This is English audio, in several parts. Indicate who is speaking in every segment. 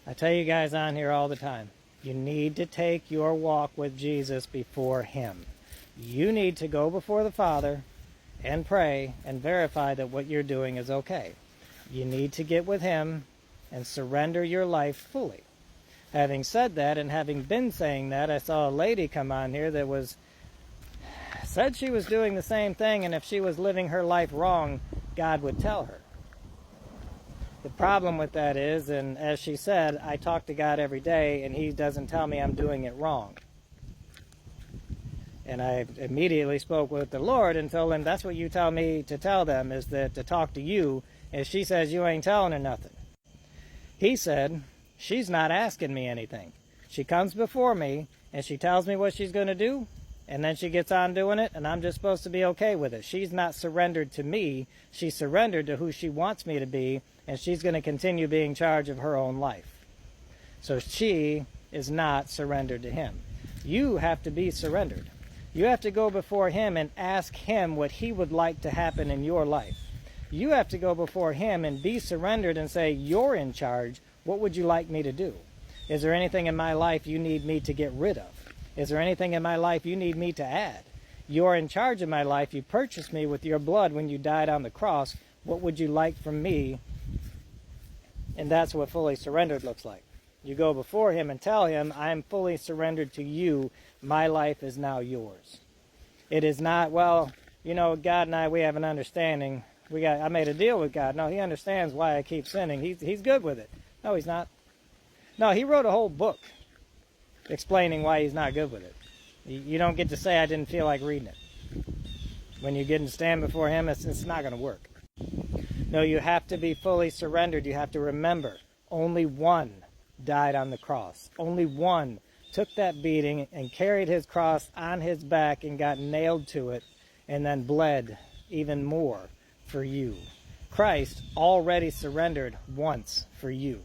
Speaker 1: I tell you guys on here all the time, you need to take your walk with Jesus before Him. You need to go before the Father and pray and verify that what you're doing is okay. You need to get with Him and surrender your life fully. Having said that, and having been saying that, I saw a lady come on here that said she was doing the same thing, and if she was living her life wrong, God would tell her. The problem with that is, and as she said, I talk to God every day, and He doesn't tell me I'm doing it wrong. And I immediately spoke with the Lord and told Him, that's what you tell me to tell them, is that to talk to you, and she says you ain't telling her nothing. He said, she's not asking me anything. She comes before me, and she tells me what she's going to do, and then she gets on doing it, and I'm just supposed to be okay with it. She's not surrendered to me. She's surrendered to who she wants me to be, and she's going to continue being in charge of her own life. So she is not surrendered to Him. You have to be surrendered. You have to go before Him and ask Him what He would like to happen in your life. You have to go before Him and be surrendered and say, you're in charge. What would you like me to do? Is there anything in my life you need me to get rid of? Is there anything in my life you need me to add? You're in charge of my life. You purchased me with your blood when you died on the cross. What would you like from me? And that's what fully surrendered looks like. You go before Him and tell Him, I'm fully surrendered to you. My life is now yours. It is not, well, you know, God and I, we have an understanding. I made a deal with God. No, He understands why I keep sinning. He's good with it. No, He's not. No, He wrote a whole book explaining why He's not good with it. You don't get to say I didn't feel like reading it. When you get and stand before Him, it's not going to work. No, you have to be fully surrendered. You have to remember, only one died on the cross. Only one took that beating and carried His cross on His back and got nailed to it and then bled even more for you. Christ already surrendered once for you.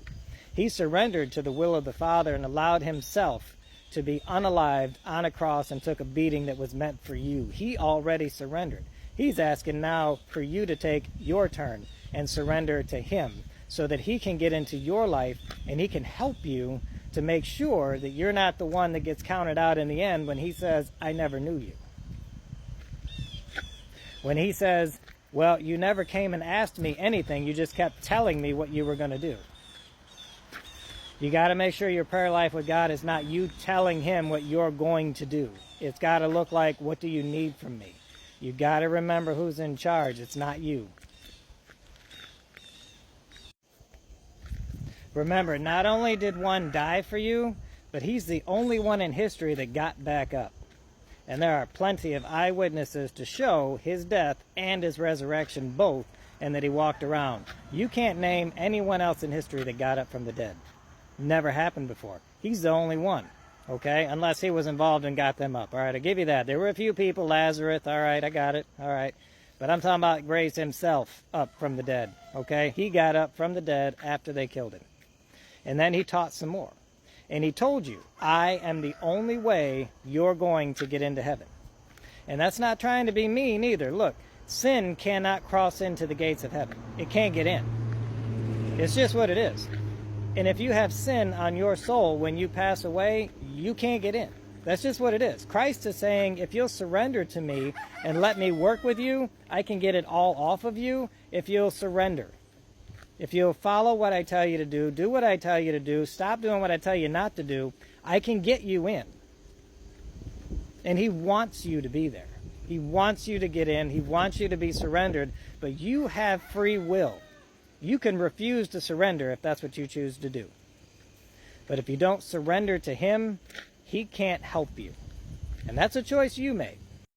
Speaker 1: He surrendered to the will of the Father and allowed Himself to be unalived on a cross and took a beating that was meant for you. He already surrendered. He's asking now for you to take your turn and surrender to Him so that He can get into your life and He can help you to make sure that you're not the one that gets counted out in the end when He says, I never knew you. When He says, well, you never came and asked me anything, you just kept telling me what you were going to do. You got to make sure your prayer life with God is not you telling Him what you're going to do. It's got to look like, what do you need from me? You got to remember who's in charge. It's not you. Remember, not only did one die for you, but He's the only one in history that got back up. And there are plenty of eyewitnesses to show His death and His resurrection both, and that He walked around. You can't name anyone else in history that got up from the dead. Never happened before. He's the only one, okay? Unless He was involved and got them up. All right, I'll give you that. There were a few people, Lazarus, all right, I got it, all right. But I'm talking about raised Himself up from the dead, okay? He got up from the dead after they killed Him. And then He taught some more. And He told you, I am the only way you're going to get into heaven. And that's not trying to be mean either. Look, sin cannot cross into the gates of heaven. It can't get in. It's just what it is. And if you have sin on your soul when you pass away, you can't get in. That's just what it is. Christ is saying, if you'll surrender to me and let me work with you, I can get it all off of you if you'll surrender. If you'll follow what I tell you to do what I tell you to do, stop doing what I tell you not to do, I can get you in. And He wants you to be there. He wants you to get in. He wants you to be surrendered. But you have free will. You can refuse to surrender if that's what you choose to do. But if you don't surrender to Him, He can't help you. And that's a choice you make.